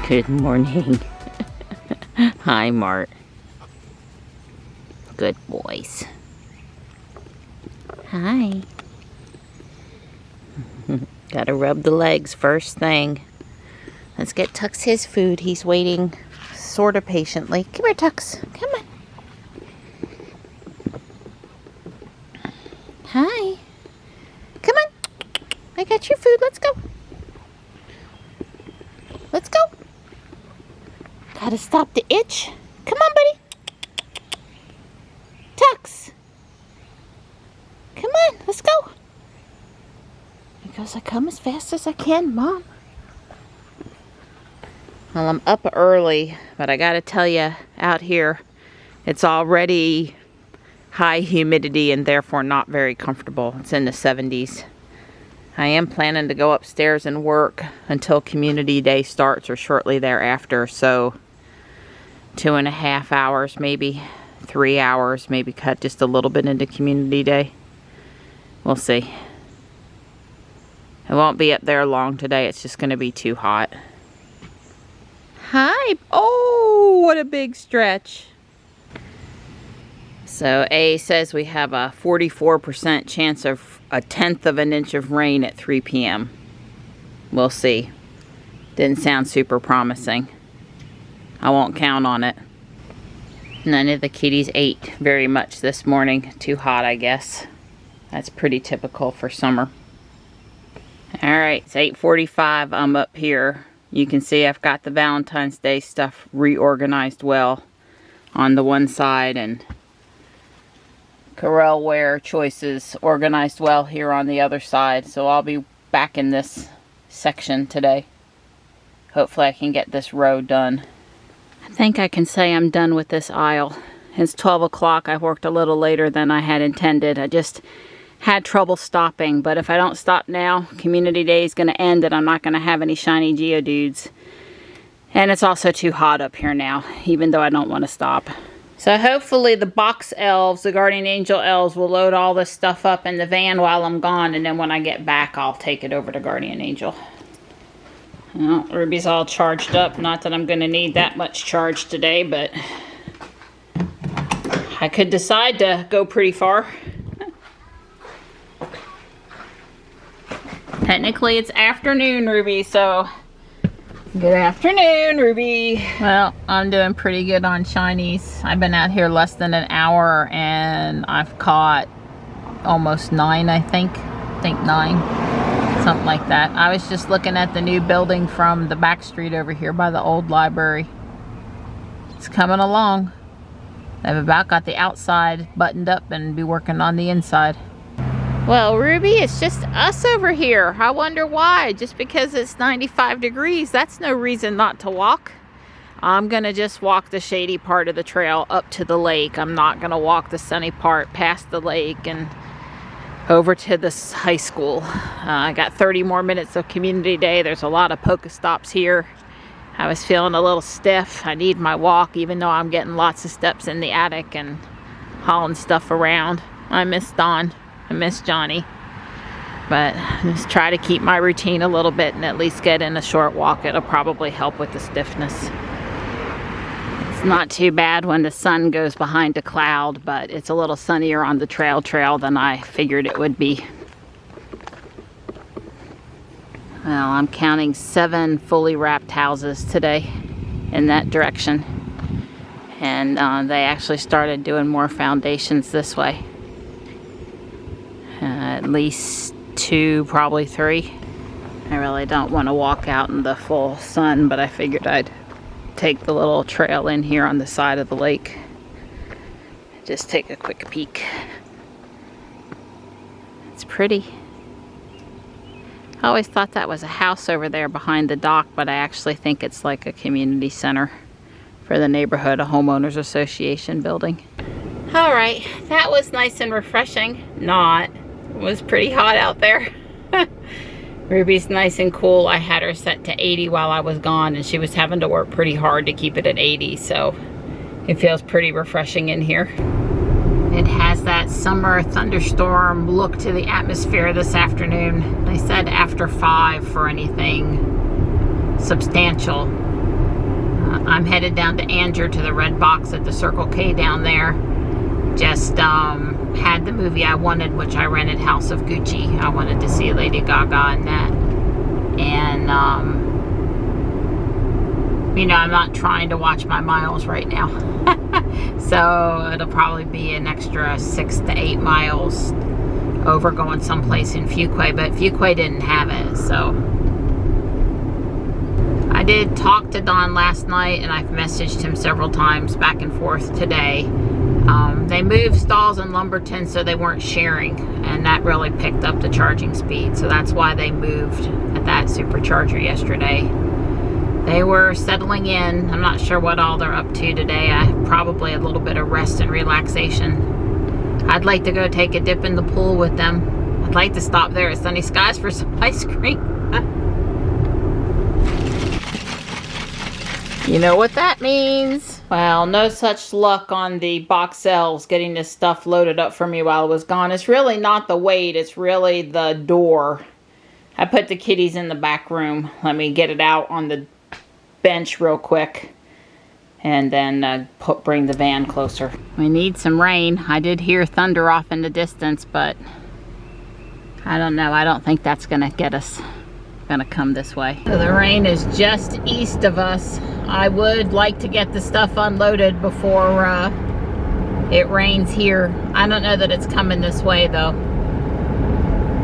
Good morning. Hi, Mart. Good boys. Hi. Gotta rub the legs first thing. Let's get Tux his food. He's waiting sort of patiently. Come here, Tux. Come on. Hi. Come on. I got your food. Let's go. Let's go. Gotta stop the itch. Come on, buddy. Tux. Come on, let's go. Because I come as fast as I can, Mom. Well, I'm up early, but I gotta tell you, out here, it's already high humidity and therefore not very comfortable. It's in the 70s. I am planning to go upstairs and work until community day starts or shortly thereafter. So 2.5 hours, maybe 3 hours, maybe cut just a little bit into community day. We'll see. I won't be up there long today. It's just going to be too hot. Hi. Oh, what a big stretch. So A says we have a 44% chance of 1/10 of an inch of rain at 3 p.m. We'll see. Didn't sound super promising. I won't count on it. None of the kitties ate very much this morning. Too hot, I guess. That's pretty typical for summer. Alright, it's 8:45. I'm up here. You can see I've got the Valentine's Day stuff reorganized well on the one side and Corel wear choices organized well here on the other side. So I'll be back in this section today. Hopefully I can get this row done. I think I can say I'm done with this aisle. It's 12 o'clock. I worked a little later than I had intended. I just had trouble stopping, but if I don't stop now, community day is going to end and I'm not going to have any shiny geodudes. And it's also too hot up here now, even though I don't want to stop. So hopefully the box elves, the guardian angel elves, will load all this stuff up in the van while I'm gone, and then when I get back, I'll take it over to guardian angel. Well, Ruby's all charged up. Not that I'm going to need that much charge today, but I could decide to go pretty far. Technically, it's afternoon, Ruby, so good afternoon, Ruby. Well, I'm doing pretty good on shinies. I've been out here less than an hour, and I've caught almost 9, I think. I think 9. Something like that. I was just looking at the new building from the back street over here by the old library. It's coming along. I've about got the outside buttoned up and be working on the inside. Well, Ruby, it's just us over here. I wonder why. Just because it's 95 degrees, that's no reason not to walk. I'm going to just walk the shady part of the trail up to the lake. I'm not going to walk the sunny part past the lake and over to this high school. I got 30 more minutes of community day. There's a lot of Pokestops here. I was feeling a little stiff. I need my walk, even though I'm getting lots of steps in the attic and hauling stuff around. I miss Dawn. I miss Johnny, but just try to keep my routine a little bit and at least get in a short walk. It'll probably help with the stiffness. It's not too bad when the sun goes behind a cloud, but it's a little sunnier on the trail than I figured it would be. Well, I'm counting 7 fully wrapped houses today in that direction, and they actually started doing more foundations this way. At least 2, probably 3. I really don't want to walk out in the full sun, but I figured I'd take the little trail in here on the side of the lake. Just take a quick peek. It's pretty. I always thought that was a house over there behind the dock, but I actually think it's like a community center for the neighborhood, a homeowners association building. All right, that was nice and refreshing. Not. It was pretty hot out there. Ruby's nice and cool. I had her set to 80 while I was gone, and she was having to work pretty hard to keep it at 80, so it feels pretty refreshing in here. It has that summer thunderstorm look to the atmosphere this afternoon. They said after 5 for anything substantial. I'm headed down to Anger to the red box at the Circle K down there. Just had the movie I wanted, which I rented, House of Gucci. I wanted to see Lady Gaga in that. And, you know, I'm not trying to watch my miles right now. So it'll probably be an extra 6 to 8 miles over going someplace in Fuquay, but Fuquay didn't have it, so. I did talk to Don last night, and I've messaged him several times back and forth today. They moved stalls in Lumberton so they weren't sharing, and that really picked up the charging speed, so that's why they moved at that supercharger yesterday. They were settling in. I'm not sure what all they're up to today. Probably a little bit of rest and relaxation. I'd like to go take a dip in the pool with them. I'd like to stop there at Sunny Skies for some ice cream. You know what that means. Well, no such luck on the box elves getting this stuff loaded up for me while I was gone. It's really not the weight, it's really the door. I put the kitties in the back room. Let me get it out on the bench real quick. And then bring the van closer. We need some rain. I did hear thunder off in the distance, but I don't know. I don't think that's gonna get us, gonna come this way. So the rain is just east of us. I would like to get the stuff unloaded before it rains here. I don't know that it's coming this way though.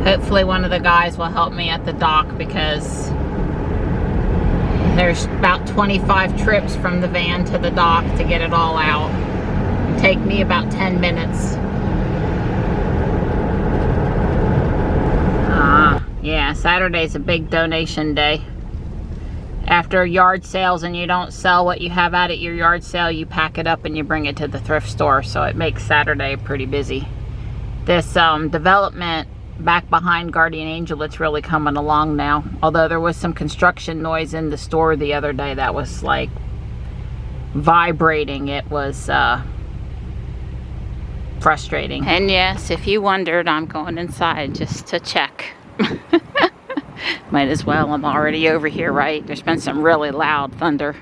Hopefully one of the guys will help me at the dock, because there's about 25 trips from the van to the dock to get it all out. It'll take me about 10 minutes. Yeah, Saturday's a big donation day. After yard sales and you don't sell what you have out at your yard sale, you pack it up and you bring it to the thrift store. So it makes Saturday pretty busy. This development back behind Guardian Angel, it's really coming along now. Although there was some construction noise in the store the other day that was like vibrating. It was frustrating. And yes, if you wondered, I'm going inside just to check. Might as well, I'm already over here, right? There's been some really loud thunder.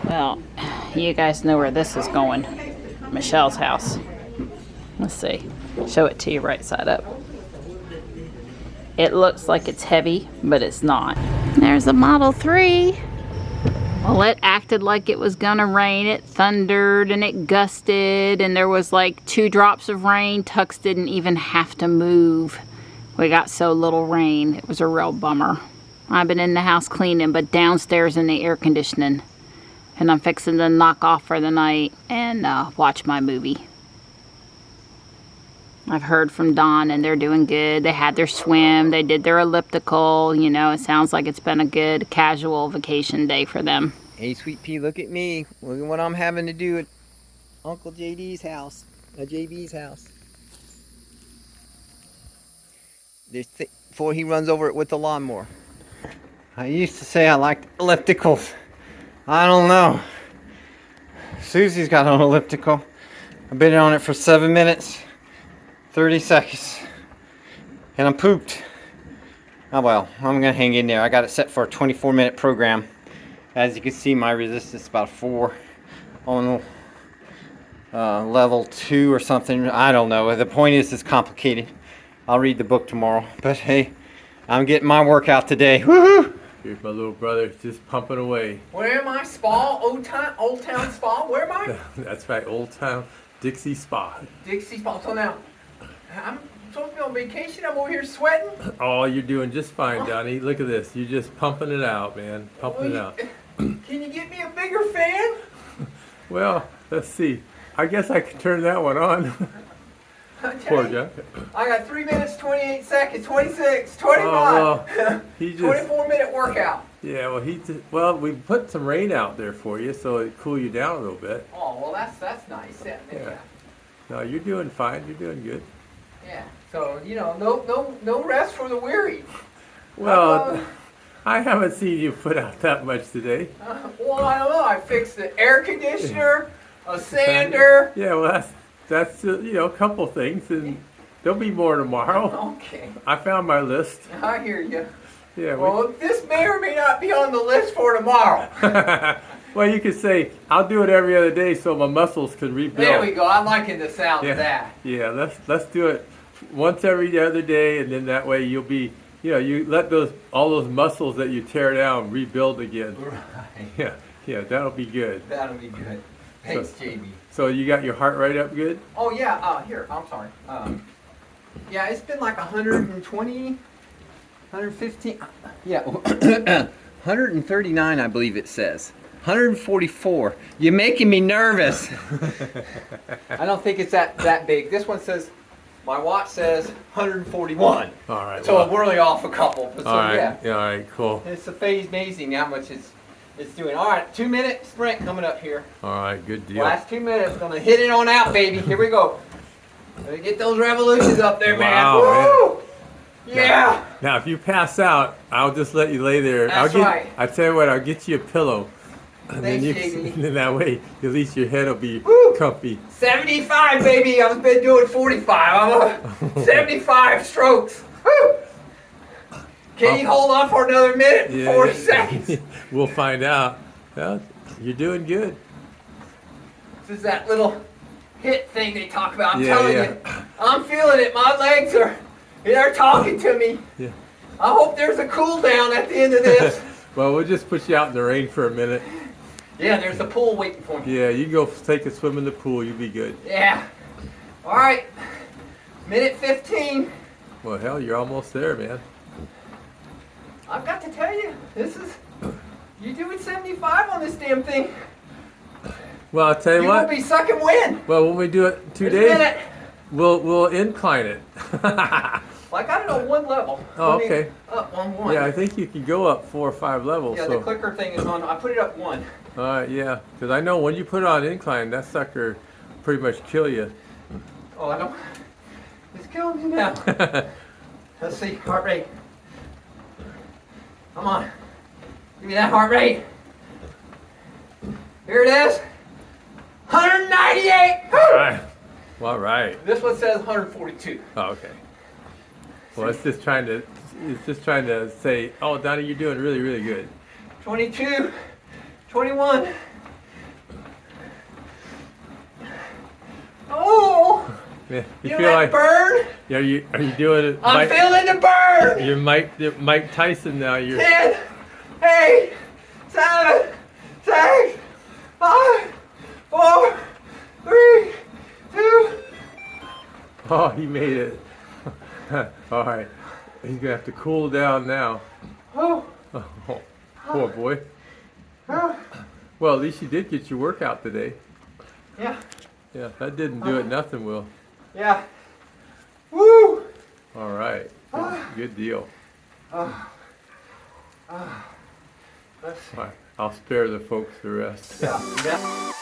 Well, you guys know where this is going. Michelle's house. Let's see. Show it to you right side up. It looks like it's heavy, but it's not. There's a Model 3. Well, it acted like it was gonna rain. It thundered and it gusted, and there was like 2 drops of rain. Tux didn't even have to move. We got so little rain. It was a real bummer. I've been in the house cleaning, but downstairs in the air conditioning. And I'm fixing to knock off for the night and watch my movie. I've heard from Don and they're doing good. They had their swim, they did their elliptical. You know, it sounds like it's been a good casual vacation day for them. Hey, Sweet Pea, look at me. Look at what I'm having to do at Uncle JD's house, JB's house. Before he runs over it with the lawnmower. I used to say I liked ellipticals. I don't know. Susie's got an elliptical. I've been on it for 7 minutes, 30 seconds, and I'm pooped. Oh well, I'm gonna hang in there. I got it set for a 24-minute program. As you can see, my resistance is about 4 on level 2 or something. I don't know. The point is, it's complicated. I'll read the book tomorrow. But hey, I'm getting my workout today. Woohoo! Here's my little brother just pumping away. Where am I? Spa? Old Town Spa? Where am I? That's right, Old Town Dixie Spa. Dixie Spa. So now, I'm supposed to be on vacation. I'm over here sweating. Oh, you're doing just fine, Johnny. Look at this. You're just pumping it out, man. Pumping it out. Can you get me a bigger fan? Well, let's see. I guess I could turn that one on. Poor John. I got 3 minutes, 28 seconds, 26, 25. Oh, he just, 24-minute workout. Yeah, well, we put some rain out there for you, so it cool you down a little bit. Oh, well, that's nice. Yeah. No, you're doing fine. You're doing good. Yeah. So, you know, no rest for the weary. Well, I haven't seen you put out that much today. Well, I don't know. I fixed the air conditioner, a sander. Yeah, well, that's you know, a couple things, and there'll be more tomorrow. Okay. I found my list. I hear you. Yeah. Well, this may or may not be on the list for tomorrow. Well, you could say, I'll do it every other day so my muscles can rebuild. There we go. I'm liking the sound Yeah. of that. Yeah, let's do it once every other day, and then that way you'll be, you let all those muscles that you tear down rebuild again. Right. Yeah, that'll be good. That'll be good. Thanks, JB. So you got your heart rate up good? Oh, yeah. Here, I'm sorry. Yeah, it's been like 120, 115. Yeah, 139, I believe it says. 144. You're making me nervous. I don't think it's that big. This one says, my watch says 141. All right. So we're only off a couple. So, all right. Yeah. All right. Cool. It's amazing how much it's doing. All right, 2-minute sprint coming up here. All right. Good deal. Last 2 minutes. Gonna hit it on out, baby. Here we go. Gonna get those revolutions up there, man. Wow, Woo! Yeah. Now, if you pass out, I'll just let you lay there. That's right. I tell you what, I'll get you a pillow. And Thanks, then JB. then that way, at least your head will be Woo! comfy. 75, baby. I've been doing 45. I'm 75 strokes. Woo! Can you hold on for another minute? Yeah, 40 seconds. We'll find out. Well, you're doing good. This is that little hit thing they talk about. I'm Yeah, telling yeah. you. I'm feeling it. My legs they're talking to me. Yeah. I hope there's a cool down at the end of this. Well, we'll just put you out in the rain for a minute. Yeah, there's a pool waiting for me. Yeah, you can go take a swim in the pool. You'll be good. Yeah. All right. Minute 15. Well, hell, you're almost there, man. I've got to tell you, you're doing 75 on this damn thing. Well, I'll tell you You what. will be sucking wind. Well, when we do it 2 Just a days, minute. we'll incline it. Well, I got it on one level. Oh, Let me- okay. Up on one. Yeah, I think you can go up 4 or 5 levels. Yeah, so. the clicker thing is on. I put it up one. Yeah, because I know when you put it on incline, that sucker pretty much kill you. Oh, I don't. It's killing me now. Let's see. Heart rate. Come on. Give me that heart rate. Here it is. 198. Woo! All right. All right. This one says 142. Oh, okay. Well, it's just trying to say, oh, Donnie, you're doing really, really good. 22. 21. Oh! Yeah, you You feel know like that burn? are you doing it? I'm feeling the burn. You're Mike Tyson now. You're 10, 8, 7, 6, 5, 4, 3, 2. oh, he made it. All right, he's gonna have to cool down now. Oh. Oh, poor boy. Oh. Well, at least you did get your workout today. Yeah. Yeah, that didn't do it. Nothing will. Yeah. Woo! All right. Good deal. Let's All right. I'll spare the folks the rest. yeah.